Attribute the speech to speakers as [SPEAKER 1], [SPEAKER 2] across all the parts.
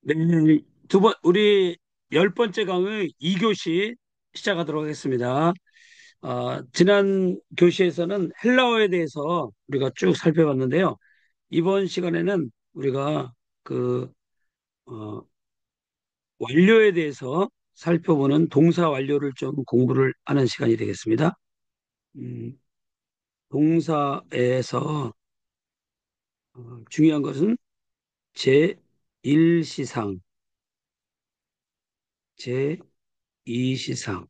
[SPEAKER 1] 네, 우리 10번째 강의 2교시 시작하도록 하겠습니다. 지난 교시에서는 헬라어에 대해서 우리가 쭉 살펴봤는데요. 이번 시간에는 우리가 그, 어, 완료에 대해서 살펴보는 동사 완료를 좀 공부를 하는 시간이 되겠습니다. 음, 동사에서 중요한 것은 제1시상, 제2시상이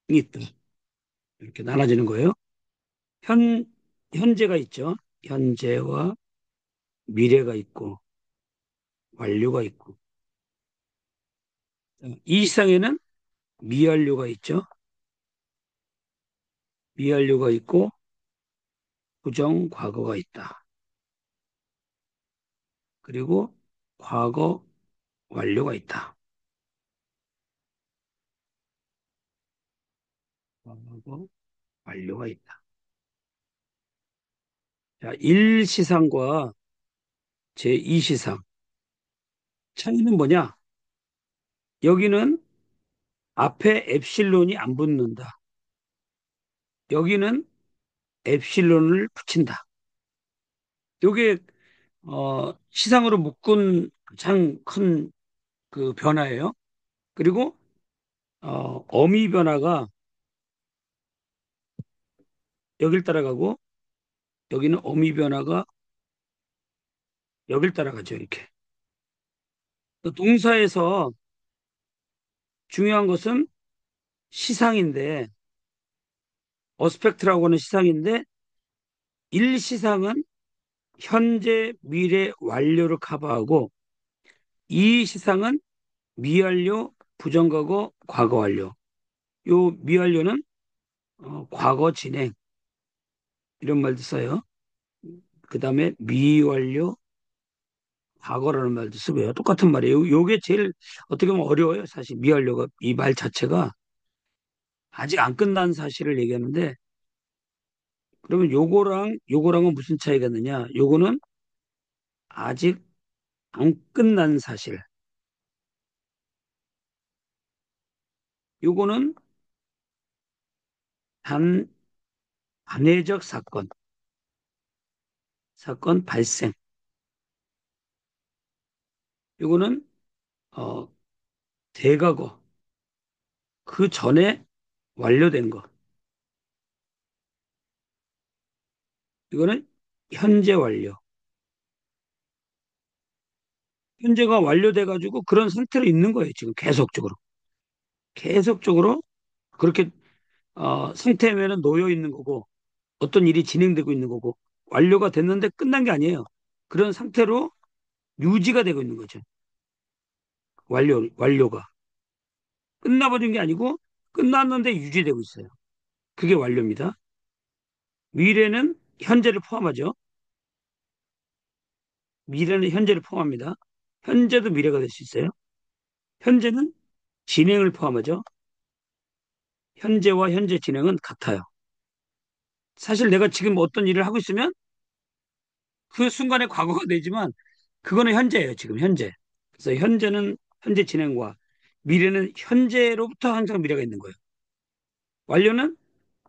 [SPEAKER 1] 있다. 이렇게 나눠지는 거예요. 현, 현재가 있죠. 현재와 미래가 있고, 완료가 있고. 이 시상에는 미완료가 있죠. 미완료가 있고, 부정 과거가 있다. 그리고 과거 완료가 있다. 과거 완료가 있다. 자, 1시상과 제2시상. 차이는 뭐냐? 여기는 앞에 엡실론이 안 붙는다. 여기는 엡실론을 붙인다. 요게 시상으로 묶은 가장 큰 그 변화예요. 그리고 어미 변화가 여길 따라가고 여기는 어미 변화가 여길 따라가죠. 이렇게. 동사에서 중요한 것은 시상인데 어스펙트라고 하는 시상인데 일시상은 현재, 미래, 완료를 커버하고 이 시상은 미완료, 부정과거, 과거 완료. 요 미완료는 과거 진행 이런 말도 써요. 그 다음에 미완료, 과거라는 말도 쓰고요. 똑같은 말이에요. 요게 제일 어떻게 보면 어려워요. 사실 미완료가 이 말 자체가 아직 안 끝난 사실을 얘기하는데 그러면 요거랑 요거랑은 무슨 차이가 있느냐? 요거는 아직 안 끝난 사실. 요거는 단 단회적 사건 발생. 요거는 어 대과거 그 전에 완료된 거. 이거는 현재 완료. 현재가 완료돼 가지고 그런 상태로 있는 거예요. 지금 계속적으로. 계속적으로 그렇게 상태면은 놓여 있는 거고 어떤 일이 진행되고 있는 거고 완료가 됐는데 끝난 게 아니에요. 그런 상태로 유지가 되고 있는 거죠. 완료가 끝나버린 게 아니고 끝났는데 유지되고 있어요. 그게 완료입니다. 미래는 현재를 포함하죠. 미래는 현재를 포함합니다. 현재도 미래가 될 수 있어요. 현재는 진행을 포함하죠. 현재와 현재 진행은 같아요. 사실 내가 지금 어떤 일을 하고 있으면 그 순간에 과거가 되지만 그거는 현재예요. 지금 현재. 그래서 현재는 현재 진행과 미래는 현재로부터 항상 미래가 있는 거예요. 완료는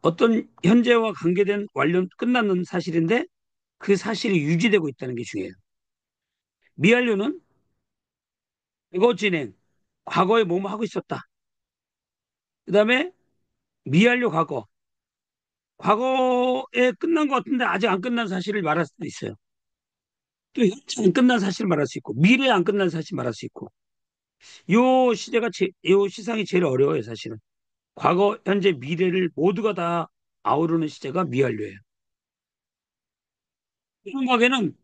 [SPEAKER 1] 어떤 현재와 관계된 완료 끝났는 사실인데 그 사실이 유지되고 있다는 게 중요해요. 미완료는 과거 진행, 과거에 뭐뭐 하고 있었다. 그다음에 미완료 과거, 과거에 끝난 것 같은데 아직 안 끝난 사실을 말할 수도 있어요. 또 현재 안 끝난 사실을 말할 수 있고 미래에 안 끝난 사실 말할 수 있고 요 시상이 제일 어려워요, 사실은. 과거, 현재, 미래를 모두가 다 아우르는 시제가 미완료예요. 생각에는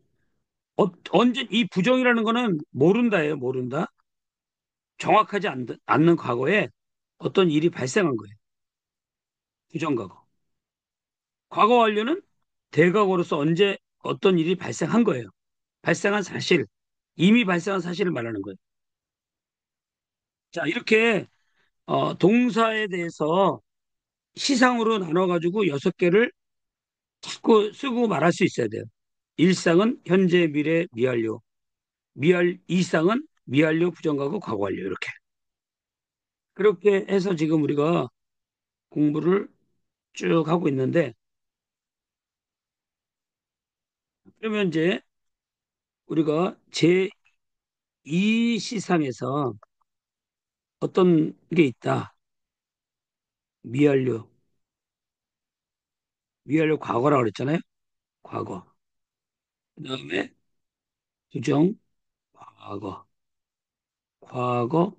[SPEAKER 1] 언제 이 부정이라는 거는 모른다예요, 모른다. 정확하지 않는 과거에 어떤 일이 발생한 거예요. 부정과거. 과거 완료는 대과거로서 언제 어떤 일이 발생한 거예요. 발생한 사실, 이미 발생한 사실을 말하는 거예요. 자, 이렇게 동사에 대해서 시상으로 나눠가지고 6개를 자꾸 쓰고 말할 수 있어야 돼요. 일상은 현재, 미래, 미완료. 이상은 미완료, 부정과거, 과거완료 이렇게. 그렇게 해서 지금 우리가 공부를 쭉 하고 있는데 그러면 이제 우리가 제2 시상에서 어떤 게 있다. 미완료, 미완료 과거라고 그랬잖아요. 과거. 그다음에 부정, 과거, 과거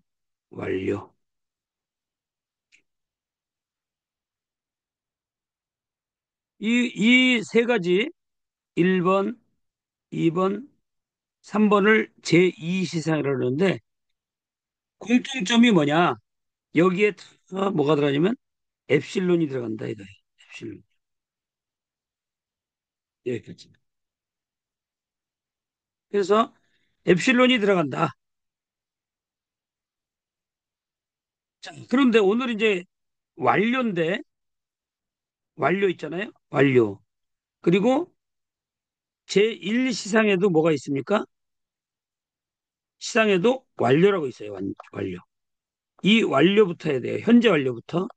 [SPEAKER 1] 완료. 이 세 가지 1번, 2번, 3번을 제2 시상이라고 그러는데 공통점이 뭐냐? 여기에 다 뭐가 들어가냐면 엡실론이 들어간다 이거예요. 엡실론. 여기까지. 그래서 엡실론이 들어간다. 자, 그런데 오늘 이제 완료인데 완료 있잖아요. 완료. 그리고 제1 시상에도 뭐가 있습니까? 시상에도 완료라고 있어요. 완료. 이 완료부터 해야 돼요. 현재 완료부터.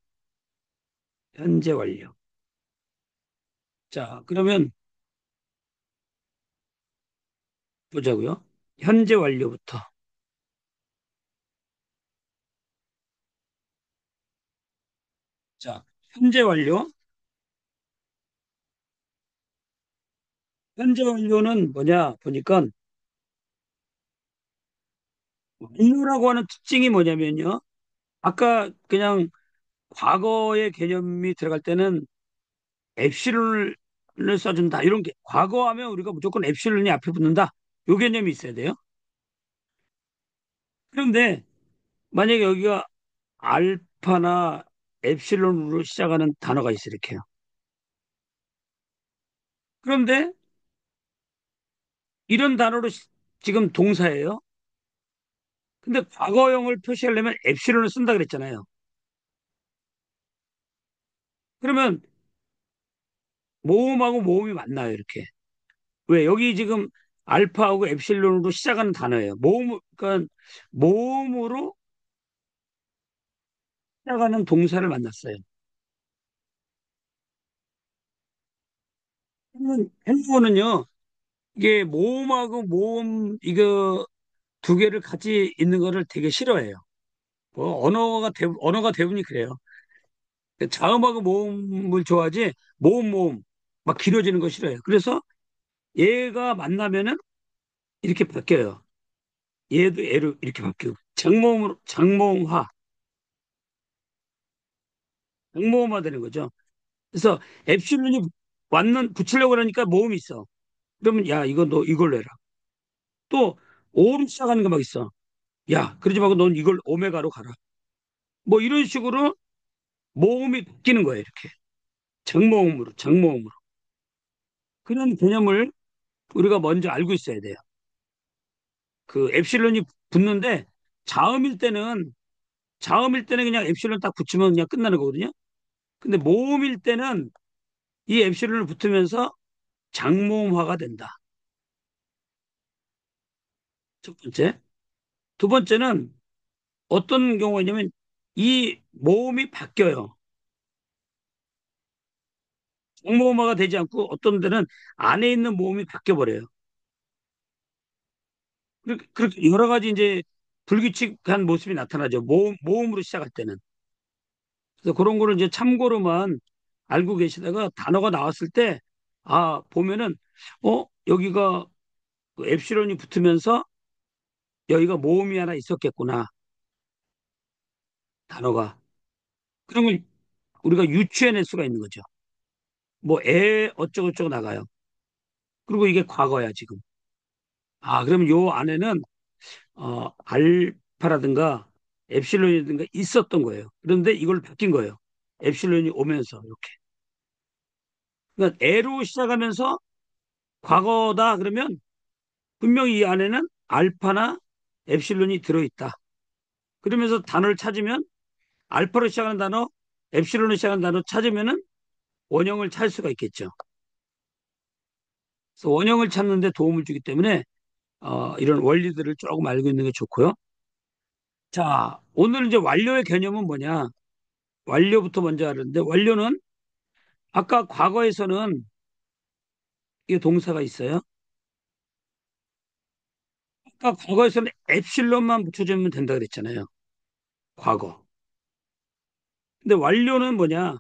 [SPEAKER 1] 현재 완료. 자, 그러면 보자고요. 현재 완료부터. 자, 현재 완료. 현재 완료는 뭐냐 보니까 완료라고 하는 특징이 뭐냐면요. 아까 그냥 과거의 개념이 들어갈 때는 엡실론을 써준다. 이런 게 과거하면 우리가 무조건 엡실론이 앞에 붙는다. 요 개념이 있어야 돼요. 그런데 만약에 여기가 알파나 엡실론으로 시작하는 단어가 있어 이렇게요. 그런데 이런 단어로 지금 동사예요. 근데 과거형을 표시하려면 엡실론을 쓴다 그랬잖아요. 그러면 모음하고 모음이 맞나요, 이렇게? 왜? 여기 지금 알파하고 엡실론으로 시작하는 단어예요. 그러니까 모음으로 시작하는 동사를 만났어요. 헬로는요, 이게 모음하고 모음, 이거 두 개를 같이 있는 거를 되게 싫어해요. 뭐, 언어가 대부분이 그래요. 자음하고 모음을 좋아하지, 모음, 막 길어지는 거 싫어해요. 그래서 얘가 만나면은 이렇게 바뀌어요. 얘도 얘로 이렇게 바뀌고. 장모음화 되는 거죠. 그래서 엡실론이 붙이려고 그러니까 모음이 있어. 그러면 야, 이거 너 이걸로 해라. 또 오로 시작하는 거 막 있어. 야, 그러지 말고 넌 이걸 오메가로 가라. 뭐 이런 식으로 모음이 바뀌는 거예요, 이렇게. 장모음으로. 그런 개념을 우리가 먼저 알고 있어야 돼요. 그 엡실론이 붙는데 자음일 때는 자음일 때는 그냥 엡실론 딱 붙이면 그냥 끝나는 거거든요. 근데 모음일 때는 이 엡실론을 붙으면서 장모음화가 된다. 첫 번째. 두 번째는 어떤 경우가 있냐면 이 모음이 바뀌어요. 장모음화가 되지 않고 어떤 데는 안에 있는 모음이 바뀌어 버려요. 그렇게 여러 가지 이제 불규칙한 모습이 나타나죠. 모음으로 시작할 때는. 그래서 그런 거를 이제 참고로만 알고 계시다가 단어가 나왔을 때, 아, 보면은, 여기가 그 엡실론이 붙으면서 여기가 모음이 하나 있었겠구나. 단어가. 그런 걸 우리가 유추해낼 수가 있는 거죠. 뭐, 어쩌고저쩌고 나가요. 그리고 이게 과거야, 지금. 아, 그러면 요 안에는, 알파라든가 엡실론이라든가 있었던 거예요. 그런데 이걸 바뀐 거예요. 엡실론이 오면서, 이렇게. 그러니까 에로 시작하면서 과거다 그러면 분명히 이 안에는 알파나 엡실론이 들어있다. 그러면서 단어를 찾으면 알파로 시작하는 단어, 엡실론으로 시작하는 단어 찾으면은 원형을 찾을 수가 있겠죠. 그래서 원형을 찾는데 도움을 주기 때문에 이런 원리들을 조금 알고 있는 게 좋고요. 자, 오늘 이제 완료의 개념은 뭐냐? 완료부터 먼저 하는데, 완료는 아까 과거에서는 이 동사가 있어요. 아까 과거에서는 엡실론만 붙여주면 된다 그랬잖아요. 과거. 근데 완료는 뭐냐?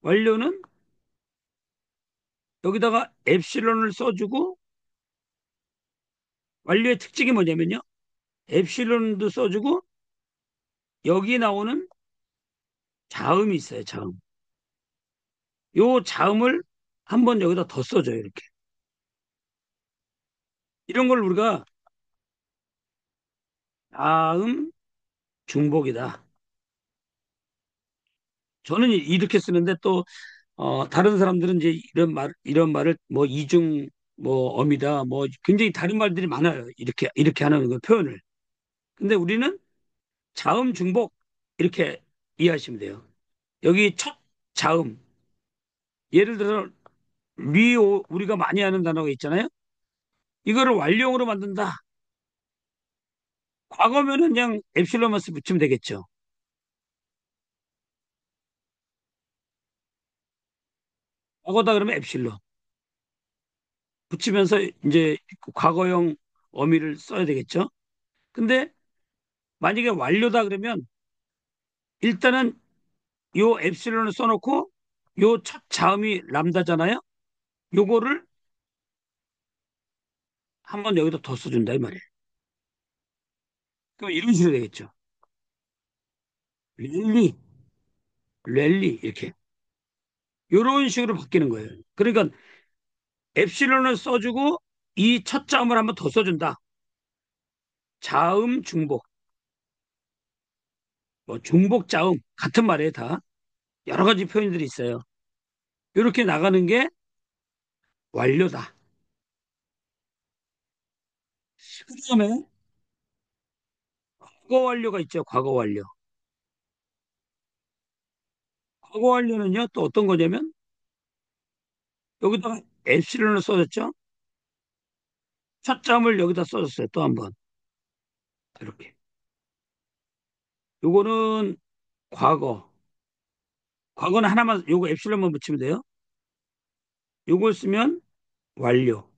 [SPEAKER 1] 완료는 여기다가 엡실론을 써주고, 완료의 특징이 뭐냐면요. 엡실론도 써주고, 여기 나오는 자음이 있어요. 자음. 요 자음을 한번 여기다 더 써줘요. 이렇게. 이런 걸 우리가 자음 중복이다. 저는 이렇게 쓰는데 또 다른 사람들은 이제 이런 말을 뭐 이중 뭐 어미다 뭐 굉장히 다른 말들이 많아요. 이렇게 하는 그 표현을. 근데 우리는 자음 중복 이렇게 이해하시면 돼요. 여기 첫 자음 예를 들어 리오 우리가 많이 하는 단어가 있잖아요. 이거를 완료형으로 만든다. 과거면은 그냥 엡실론만 붙이면 되겠죠. 과거다 그러면 엡실론 붙이면서 이제 과거형 어미를 써야 되겠죠. 근데 만약에 완료다 그러면 일단은 요 엡실론을 써놓고 요 첫 자음이 람다잖아요. 요거를 한번 여기다 더 써준다 이 말이에요. 그럼 이런 식으로 되겠죠. 랠리, 랠리 이렇게 요런 식으로 바뀌는 거예요. 그러니까 엡실론을 써주고 이 첫 자음을 한번 더 써준다. 자음 중복, 뭐 중복 자음 같은 말이에요 다. 여러 가지 표현들이 있어요. 이렇게 나가는 게 완료다. 그다음에 과거 완료가 있죠. 과거 완료. 과거 완료는요 또 어떤 거냐면 여기다가 엡실론을 써줬죠. 첫 자음을 여기다 써줬어요. 또 한 번. 이렇게. 요거는 과거. 과거는 하나만, 요거 엡실론만 붙이면 돼요. 요걸 쓰면 완료.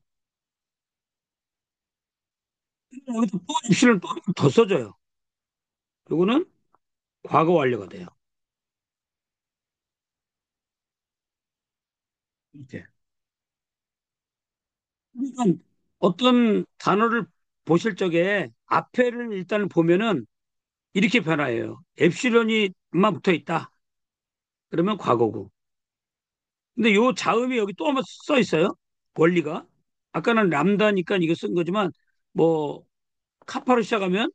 [SPEAKER 1] 여기서 또 엡실론 또 써줘요. 요거는 과거 완료가 돼요. 이렇게. 그러니까 어떤 단어를 보실 적에 앞에를 일단 보면은 이렇게 변화해요. 엡실론이만 붙어 있다. 그러면 과거고. 근데 요 자음이 여기 또 한번 써 있어요. 원리가. 아까는 람다니까 이거 쓴 거지만 뭐 카파로 시작하면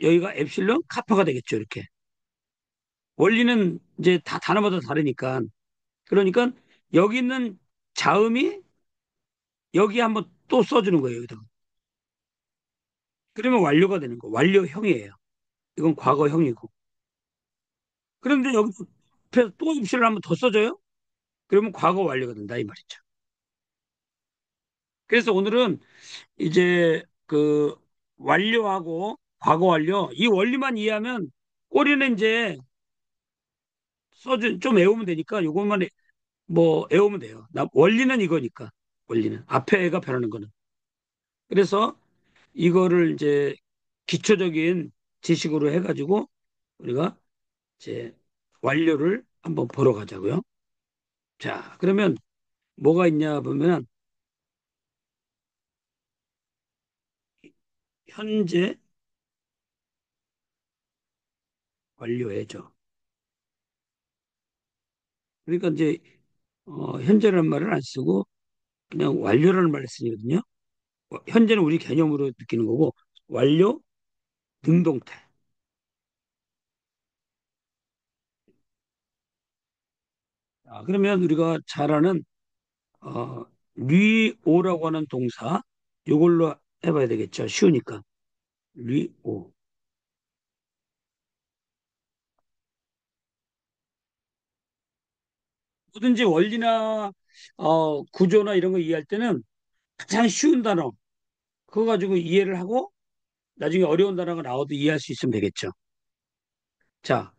[SPEAKER 1] 여기가 엡실론 카파가 되겠죠. 이렇게. 원리는 이제 다 단어마다 다르니까. 그러니까 여기 있는 자음이 여기 한번 또 써주는 거예요. 여기다가. 그러면 완료가 되는 거. 완료형이에요. 이건 과거형이고. 그런데 여기 앞에 또 입실을 한번 더 써줘요? 그러면 과거 완료가 된다 이 말이죠. 그래서 오늘은 이제 그 완료하고 과거 완료 이 원리만 이해하면 꼬리는 이제 써준 좀 외우면 되니까 요것만 뭐 외우면 돼요. 원리는 이거니까 원리는 앞에가 변하는 거는. 그래서 이거를 이제 기초적인 지식으로 해가지고 우리가 이제 완료를 한번 보러 가자고요. 자, 그러면 뭐가 있냐 보면 현재 완료해죠. 그러니까 이제 현재라는 말을 안 쓰고 그냥 완료라는 말을 쓰거든요. 현재는 우리 개념으로 느끼는 거고 완료 능동태. 그러면 우리가 잘 아는 어, 리오라고 하는 동사 이걸로 해봐야 되겠죠. 쉬우니까 리오. 뭐든지 원리나 구조나 이런 거 이해할 때는 가장 쉬운 단어 그거 가지고 이해를 하고 나중에 어려운 단어가 나와도 이해할 수 있으면 되겠죠. 자,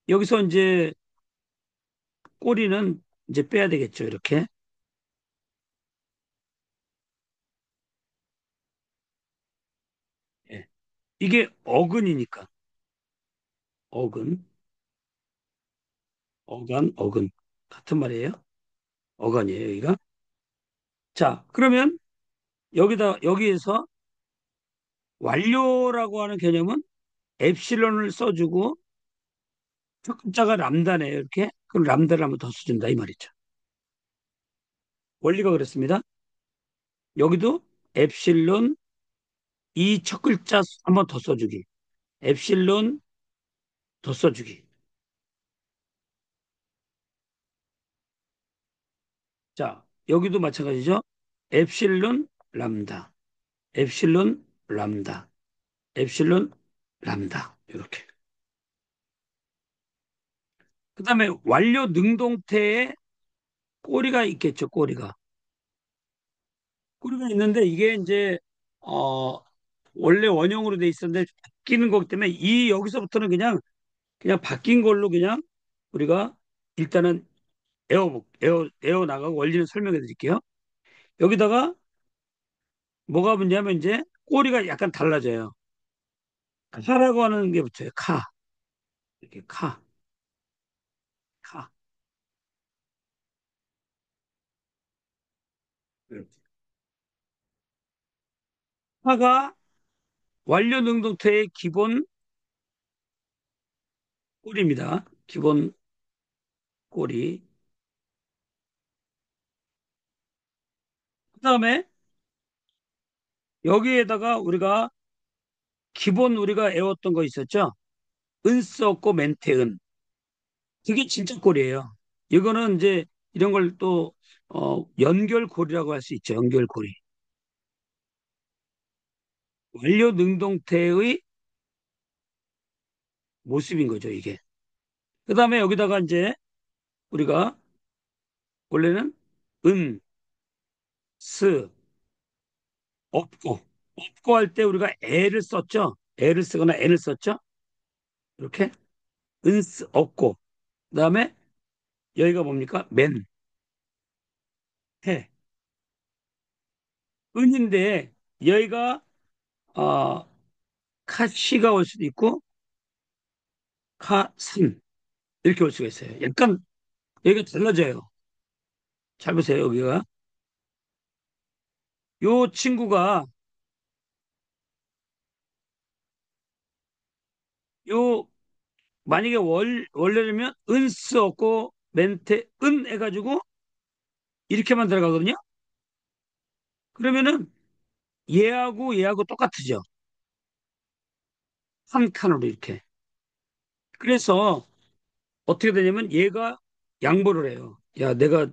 [SPEAKER 1] 여기서 이제 꼬리는 이제 빼야 되겠죠. 이렇게. 예. 이게 어근이니까. 어근, 어근. 같은 말이에요. 어간이에요, 여기가. 자, 그러면 여기에서 완료라고 하는 개념은 엡실론을 써주고 첫 글자가 람다네요, 이렇게. 그럼 람다를 한번 더 써준다, 이 말이죠. 원리가 그렇습니다. 여기도 엡실론 이 첫 글자 한번 더 써주기. 엡실론 더 써주기. 자, 여기도 마찬가지죠. 엡실론 람다, 엡실론 람다, 엡실론 람다. 이렇게. 그다음에 완료 능동태에 꼬리가 있겠죠. 꼬리가 있는데 이게 이제 어 원래 원형으로 돼 있었는데 바뀌는 거기 때문에 이 여기서부터는 그냥 바뀐 걸로 그냥 우리가 일단은 에어 나가고 원리는 설명해 드릴게요. 여기다가 뭐가 붙냐면 이제 꼬리가 약간 달라져요. 카라고 하는 게 붙어요. 이렇게 카. 이렇게. 카가 완료 능동태의 기본 꼬리입니다. 기본 꼬리. 그다음에 여기에다가 우리가 애웠던 거 있었죠? 은스 없고 멘테은. 그게 진짜 꼴이에요. 이거는 이제 이런 걸 또 연결고리라고 할 수 있죠. 연결고리. 완료 능동태의 모습인 거죠, 이게. 그다음에 여기다가 이제 우리가 원래는 은, 스, 없고 할 때 우리가 애를 썼죠. 애를 쓰거나 n을 썼죠. 이렇게 은스 없고 그다음에 여기가 뭡니까? 해. 은인데 여기가 어, 카시가 올 수도 있고 카산 이렇게 올 수가 있어요. 약간 여기가 달라져요. 잘 보세요. 여기가 요 친구가 요 만약에 원래라면 은스 없고 멘테 은 해가지고 이렇게만 들어가거든요. 그러면은 얘하고 똑같으죠. 한 칸으로 이렇게. 그래서 어떻게 되냐면 얘가 양보를 해요. 야, 내가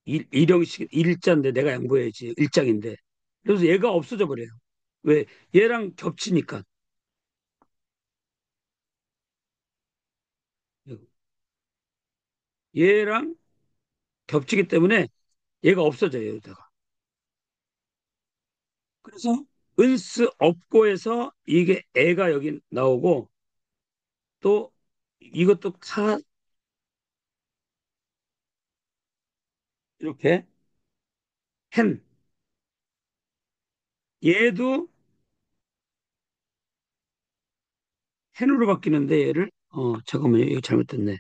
[SPEAKER 1] 일형식 일자인데 내가 양보해야지. 일장인데. 그래서 얘가 없어져 버려요. 왜? 얘랑 겹치니까. 얘랑 겹치기 때문에 얘가 없어져요, 여기다가. 그래서 은스 업고에서 이게 애가 여기 나오고 또 이것도 이렇게 헨 얘도 헨으로 바뀌는데 얘를 잠깐만요. 이거 잘못됐네.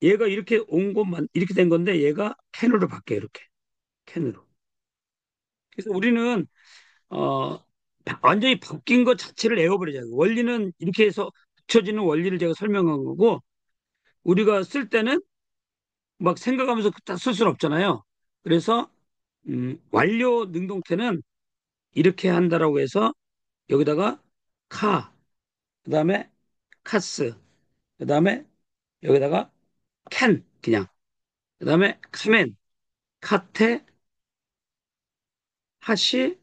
[SPEAKER 1] 얘가 이렇게 온 것만 이렇게 된 건데 얘가 캔으로 바뀌어요. 이렇게 캔으로. 그래서 우리는 어 완전히 바뀐 것 자체를 외워버리자고요. 원리는 이렇게 해서 붙여지는 원리를 제가 설명한 거고 우리가 쓸 때는 막 생각하면서 다 쓸 수는 없잖아요. 그래서 완료 능동태는 이렇게 한다라고 해서 여기다가 카, 그다음에 카스, 그다음에 여기다가 캔 그냥, 그다음에 카멘, 카테, 하시,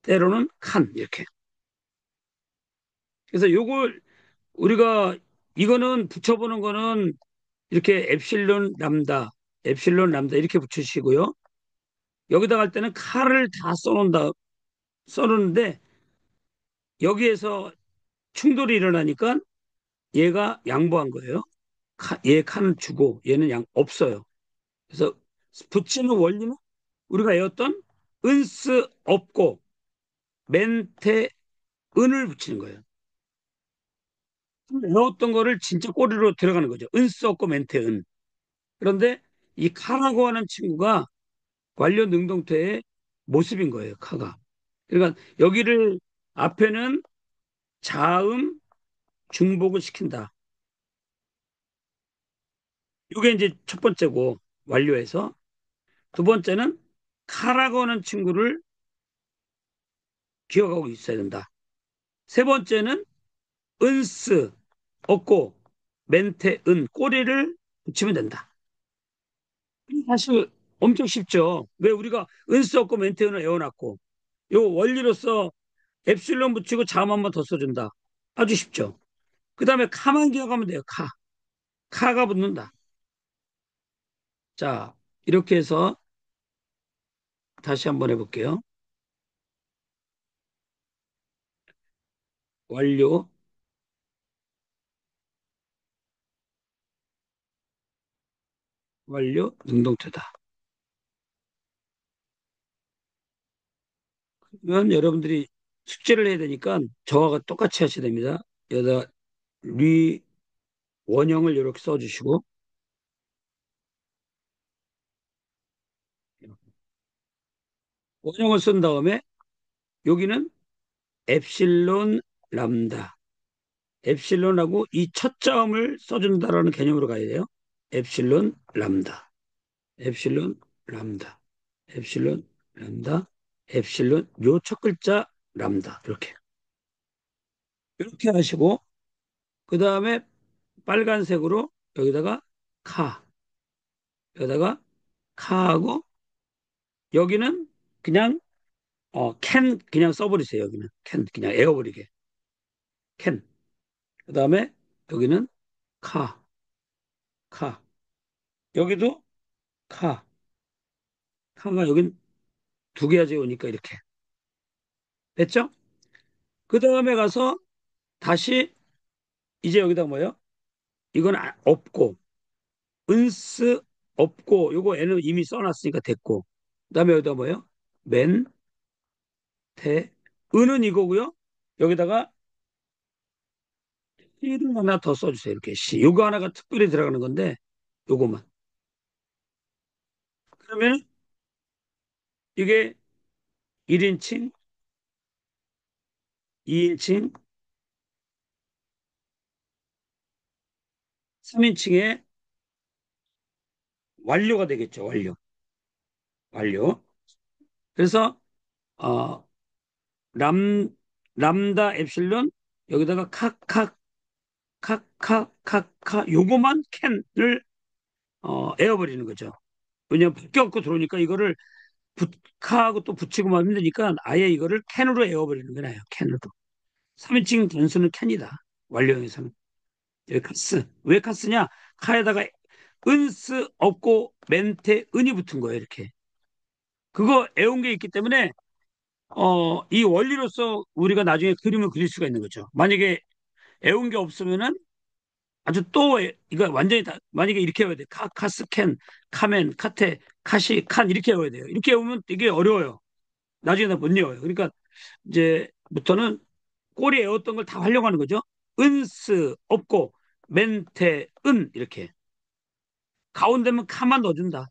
[SPEAKER 1] 때로는 칸 이렇게. 그래서 요걸 우리가 이거는 붙여보는 거는 이렇게 엡실론 람다 이렇게 붙이시고요. 여기다 갈 때는 칼을 다 써놓는데 여기에서 충돌이 일어나니까 얘가 양보한 거예요. 얘 칼은 주고 얘는 없어요. 그래서 붙이는 원리는 우리가 외웠던 은스 없고 멘테 은을 붙이는 거예요. 외웠던 거를 진짜 꼬리로 들어가는 거죠. 은스 없고 멘테 은. 그런데 이 카라고 하는 친구가 관련 능동태의 모습인 거예요. 카가. 그러니까 여기를 앞에는 자음 중복을 시킨다. 이게 이제 첫 번째고 완료해서 두 번째는 카라고 하는 친구를 기억하고 있어야 된다. 세 번째는 은스 없고 멘테 은 꼬리를 붙이면 된다. 사실 엄청 쉽죠. 왜 우리가 은스 없고 멘테 은을 외워놨고 요 원리로서 엡실론 붙이고 자음 한 번 더 써준다. 아주 쉽죠. 그 다음에 카만 기억하면 돼요. 카. 카가 붙는다. 자, 이렇게 해서 다시 한번 해볼게요. 완료, 완료, 능동태다. 그러면 여러분들이 숙제를 해야 되니까 저와 똑같이 하셔야 됩니다. 여기다 리 원형을 이렇게 써주시고 원형을 쓴 다음에 여기는 엡실론 람다. 엡실론하고 이 첫 자음을 써준다라는 개념으로 가야 돼요. 엡실론 람다. 엡실론 람다. 엡실론 람다. 엡실론 요 첫 글자 람다. 이렇게 하시고 그 다음에 빨간색으로 여기다가 카 여기다가 카하고 여기는 그냥 캔 그냥 써버리세요. 여기는 캔 그냥 에어버리게 캔. 그 다음에 여기는 카 카. 여기도 카 카가 여긴 두 개야지 오니까 이렇게 됐죠? 그 다음에 가서 다시 이제 여기다 뭐예요? 이건 없고 은스 없고 요거 애는 이미 써놨으니까 됐고 그다음에 여기다 뭐예요? 맨, 태, 은은 이거고요. 여기다가 시를 하나 더 써주세요. 이렇게 시. 요거 하나가 특별히 들어가는 건데 요거만. 그러면 이게 1인칭, 2인칭, 3인칭의 완료가 되겠죠. 완료. 완료. 그래서 어, 람 람다 엡실론 여기다가 카카카카카 요거만 캔을 에어버리는 거죠. 왜냐면 밖에 없고 들어오니까 이거를 카하고 또 붙이고만 힘드니까 아예 이거를 캔으로 에어버리는 게 나아요. 캔으로. 3인칭 단수는 캔이다. 완료형에서는. 여기 카스. 왜 카스냐? 카에다가 은스 없고 멘테 은이 붙은 거예요. 이렇게. 그거 애운 게 있기 때문에 이 원리로서 우리가 나중에 그림을 그릴 수가 있는 거죠. 만약에 애운 게 없으면은 아주 또 이거 완전히 다 만약에 이렇게 외워야 돼. 카스캔, 카멘, 카테, 카시, 칸 이렇게 외워야 돼요. 이렇게 외우면 되게 어려워요. 나중에 다 못 외워요. 그러니까 이제부터는 꼬리 애웠던 걸 다 활용하는 거죠. 은스 없고 멘테 은 이렇게 가운데면 카만 넣어준다.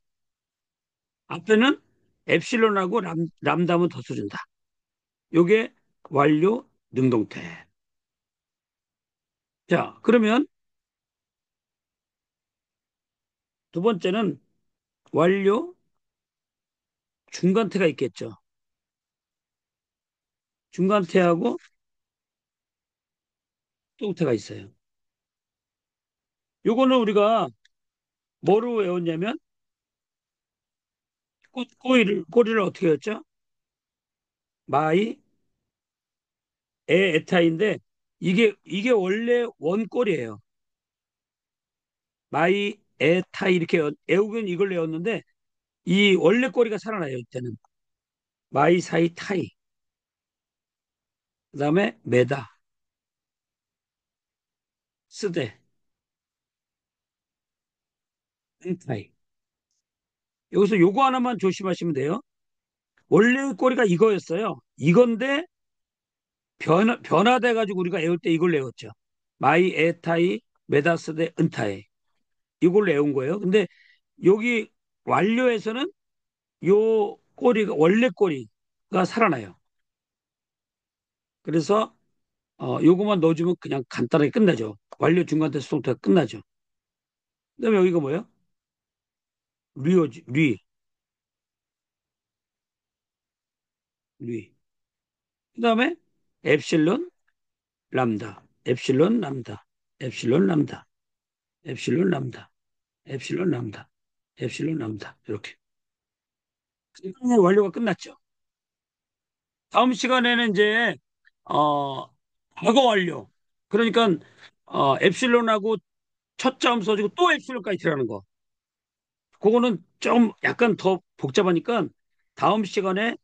[SPEAKER 1] 앞에는 엡실론하고 람담은 더 써준다. 요게 완료 능동태. 자, 그러면 두 번째는 완료 중간태가 있겠죠. 중간태하고 또태가 있어요. 요거는 우리가 뭐로 외웠냐면 꼬리를 어떻게 했죠? 마이 에타인데 이게 원래 원꼴이에요. 마이 에타 이렇게 애우긴 이걸 외웠는데 이 원래 꼬리가 살아나요, 이때는. 마이, 사이, 타이. 그다음에 메다, 쓰되, 응타이. 여기서 요거 하나만 조심하시면 돼요. 원래 꼬리가 이거였어요. 이건데 변화돼가지고 우리가 외울 때 이걸 외웠죠. 마이, 에타이, 메다스데, 은타이. 이걸 외운 거예요. 근데 여기 완료에서는 요 꼬리가 원래 꼬리가 살아나요. 그래서 요거만 넣어주면 그냥 간단하게 끝나죠. 완료 중간 대 수동태가 끝나죠. 그다음에 여기가 뭐예요? 류지, 류. 그다음에 엡실론, 람다, 엡실론, 람다, 엡실론, 람다, 엡실론, 람다, 엡실론, 람다, 엡실론, 람다. 이렇게. 완료가 끝났죠. 다음 시간에는 이제 어 과거 완료. 그러니까 엡실론하고 첫 자음 써주고 또 엡실론까지 들어가는 거. 그거는 좀 약간 더 복잡하니까 다음 시간에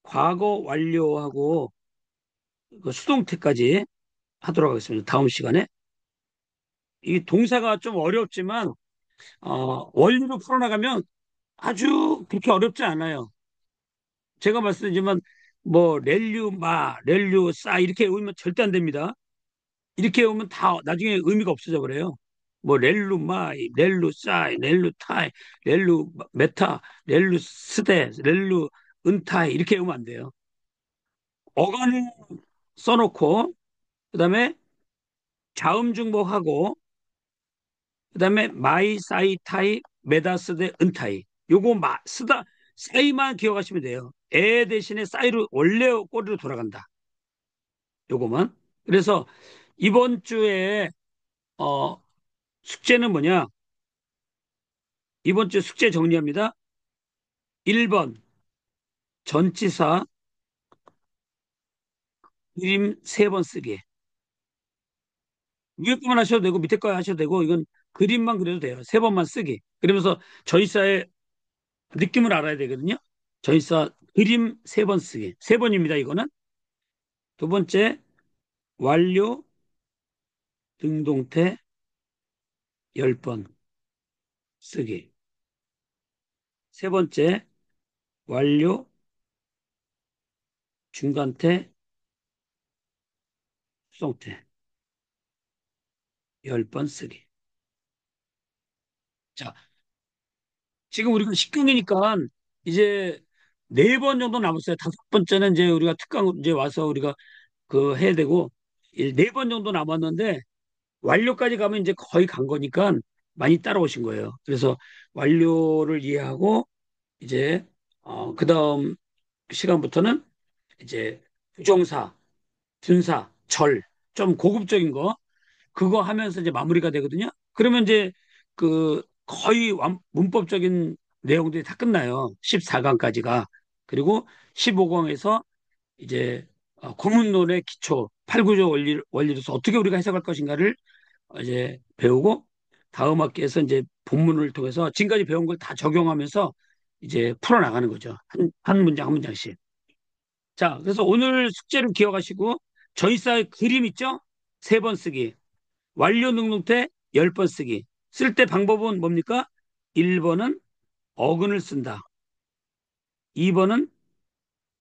[SPEAKER 1] 과거 완료하고 그 수동태까지 하도록 하겠습니다. 다음 시간에. 이 동사가 좀 어렵지만 원리로 풀어나가면 아주 그렇게 어렵지 않아요. 제가 말씀드리지만 뭐 렐류 마, 렐류 싸 이렇게 외우면 절대 안 됩니다. 이렇게 외우면 다 나중에 의미가 없어져 버려요. 뭐 렐루 마이, 렐루 싸이, 렐루 타이, 렐루 메타, 렐루 스데, 렐루 은타이 이렇게 외우면 안 돼요. 어간을 써놓고 그다음에 자음 중복하고 그다음에 마이, 사이, 타이, 메다스데, 은타이. 요거 쓰다 사이만 기억하시면 돼요. 에 대신에 사이로 원래 꼬리로 돌아간다. 요거만. 그래서 이번 주에 어, 숙제는 뭐냐? 이번 주 숙제 정리합니다. 1번 전치사 그림 3번 쓰기. 위에 거만 하셔도 되고 밑에 거 하셔도 되고 이건 그림만 그려도 돼요. 3번만 쓰기. 그러면서 전치사의 느낌을 알아야 되거든요. 전치사 그림 3번 쓰기. 3번입니다. 이거는. 두 번째 완료 등동태 10번 쓰기. 세 번째 완료 중간태 수동태 10번 쓰기. 자, 지금 우리가 10강이니까 이제 4번 정도 남았어요. 5번째는 이제 우리가 특강 이제 와서 우리가 그 해야 되고 4번 정도 남았는데 완료까지 가면 이제 거의 간 거니까 많이 따라오신 거예요. 그래서 완료를 이해하고 이제 그다음 시간부터는 이제 부정사, 분사, 절, 좀 고급적인 거 그거 하면서 이제 마무리가 되거든요. 그러면 이제 그 거의 문법적인 내용들이 다 끝나요. 14강까지가. 그리고 15강에서 이제 구문론의 기초, 8구조 원리로서 어떻게 우리가 해석할 것인가를 이제 배우고 다음 학기에서 이제 본문을 통해서 지금까지 배운 걸 다 적용하면서 이제 풀어나가는 거죠. 한 문장 한 문장씩. 자, 그래서 오늘 숙제를 기억하시고 저희사의 그림 있죠? 3번 쓰기. 완료 능동태 10번 쓰기. 쓸 때 방법은 뭡니까? 1번은 어근을 쓴다. 2번은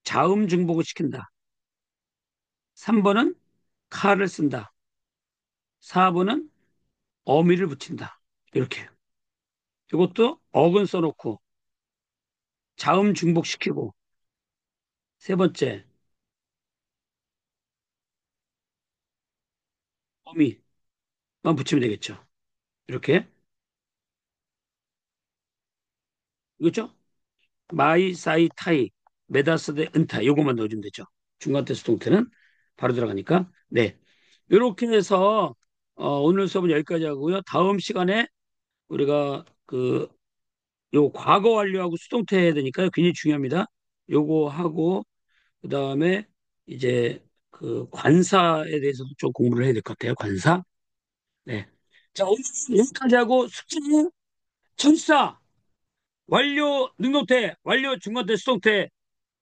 [SPEAKER 1] 자음 중복을 시킨다. 3번은 칼을 쓴다. 4번은 어미를 붙인다. 이렇게. 이것도 어근 써놓고 자음 중복시키고 세 번째 어미만 붙이면 되겠죠. 이렇게. 이거죠? 마이, 사이, 타이, 메다스데, 은타 요것만 넣어주면 되죠. 중간 테스트 동태는 바로 들어가니까. 네. 이렇게 해서 오늘 수업은 여기까지 하고요. 다음 시간에 우리가 그 요 과거 완료하고 수동태 해야 되니까요. 굉장히 중요합니다. 요거 하고 그다음에 이제 그 관사에 대해서도 좀 공부를 해야 될 것 같아요. 관사. 네. 자, 오늘 여기까지 하고 숙제는 전치사 완료 능동태, 완료 중간태, 수동태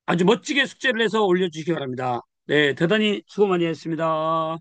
[SPEAKER 1] 아주 멋지게 숙제를 해서 올려주시기 바랍니다. 네, 대단히 수고 많이 했습니다.